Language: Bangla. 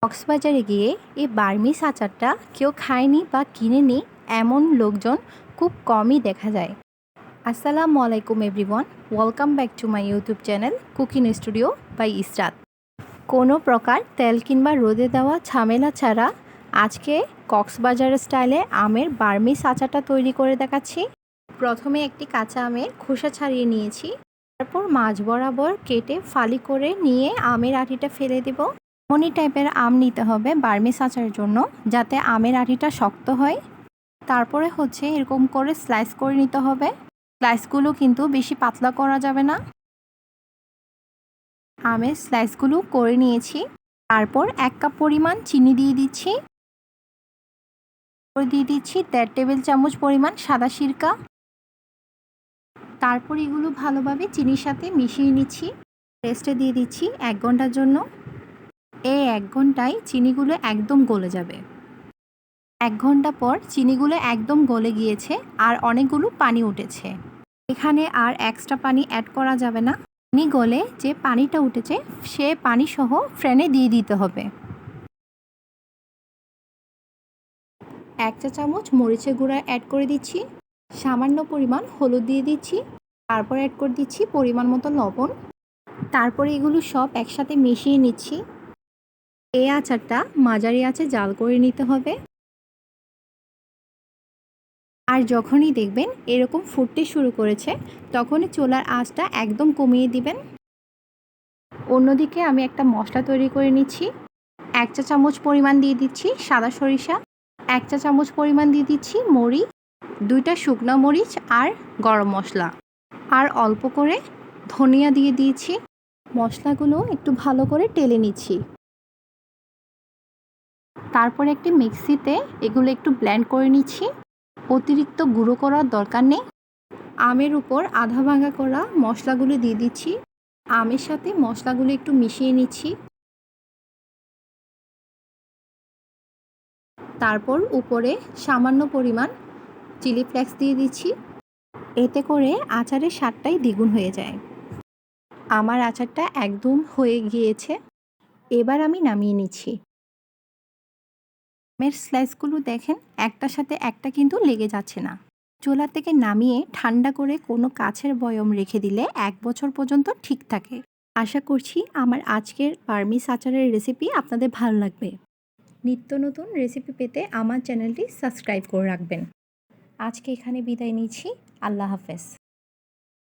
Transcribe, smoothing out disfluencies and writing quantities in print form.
কক্সবাজারে গিয়ে এই বার্মিস আচারটা কেউ খায়নি বা কিনেনি এমন লোকজন খুব কমই দেখা যায়। আসসালামু আলাইকুম everyone, welcome back to my YouTube channel cooking studio by Israt. কোনো প্রকার তেল কিংবা রোদে দেওয়া ঝামেলা ছাড়া আজকে কক্সবাজার স্টাইলে আমের বার্মিস আচারটা তৈরি করে দেখাচ্ছি। প্রথমে একটি কাঁচা আমের খোসা ছাড়িয়ে নিয়েছি, তারপর মাঝ বরাবর কেটে ফালি করে নিয়ে আমের আটিটা ফেলে দেব। এমনই টাইপের আম নিতে হবে বার্মিস আচারের জন্য, যাতে আমের আটিটা শক্ত হয়। তারপরে এরকম করে স্লাইস করে নিতে হবে। স্লাইসগুলো কিন্তু বেশি পাতলা করা যাবে না। আমের স্লাইসগুলো করে নিয়েছি। তারপর 1 কাপ পরিমাণ চিনি দিয়ে দিচ্ছি। দিয়ে দিচ্ছি 1.5 টেবিল চামচ পরিমাণ সাদা সিরকা। তারপর এগুলো ভালোভাবে চিনির সাথে মিশিয়ে নিচ্ছি। রেস্টে দিয়ে দিচ্ছি 1 ঘন্টার জন্য। এই 1 ঘন্টায় চিনিগুলো একদম গলে যাবে। 1 ঘন্টা পর চিনিগুলো একদম গলে গিয়েছে আর অনেকগুলো পানি উঠেছে। এখানে আর এক্সট্রা পানি অ্যাড করা যাবে না। চিনি গলে যে পানিটা উঠেছে সে পানি সহ ফ্যানে দিয়ে দিতে হবে। 1 চা চামচ মরিচের গুঁড়া অ্যাড করে দিচ্ছি। সামান্য পরিমাণ হলুদ দিয়ে দিচ্ছি। তারপর অ্যাড করে দিচ্ছি পরিমাণ মতো লবণ। তারপরে এগুলো সব একসাথে মিশিয়ে নিচ্ছি। এই আচারটা মাঝারি আঁচে জাল করে নিতে হবে। আর যখনই দেখবেন এরকম ফুটতে শুরু করেছে তখনই চুলার আঁচটা একদম কমিয়ে দিবেন। অন্যদিকে আমি একটা মশলা তৈরি করে নিচ্ছি। 1 চা চামচ পরিমাণ দিয়ে দিচ্ছি সাদা সরিষা, 1 চা চামচ পরিমাণ দিয়ে দিচ্ছি মরিচ, 2টা শুকনো মরিচ আর গরম মশলা, আর অল্প করে ধনিয়া দিয়ে দিয়েছি। মশলাগুলো একটু ভালো করে টেলে নিচ্ছি। তারপর একটি মিক্সিতে এগুলো একটু ব্লেন্ড করে নিচ্ছি। অতিরিক্ত গুঁড়ো করার দরকার নেই। আমের উপর আধা ভাঙা করা মশলাগুলো দিয়ে দিচ্ছি। আমের সাথে মশলাগুলো একটু মিশিয়ে নিচ্ছি। তারপর উপরে সামান্য পরিমাণ চিলি ফ্লেক্স দিয়ে দিচ্ছি। এতে করে আচারের স্বাদটাই দ্বিগুণ হয়ে যায়। আমার আচারটা একদম হয়ে গিয়েছে। এবার আমি নামিয়ে নিচ্ছি। আমের স্লাইসগুলো দেখেন একটার সাথে একটা কিন্তু লেগে যাচ্ছে না। চুলা থেকে নামিয়ে ঠান্ডা করে কোনো কাচের বয়ম রেখে দিলে 1 বছর পর্যন্ত ঠিক থাকে। আশা করছি আমার আজকের বার্মিস আচারের রেসিপি আপনাদের ভালো লাগবে। নিত্য নতুন রেসিপি পেতে আমার চ্যানেলটি সাবস্ক্রাইব করে রাখবেন। আজকে এখানে বিদায় নিচ্ছি। আল্লাহ হাফেজ।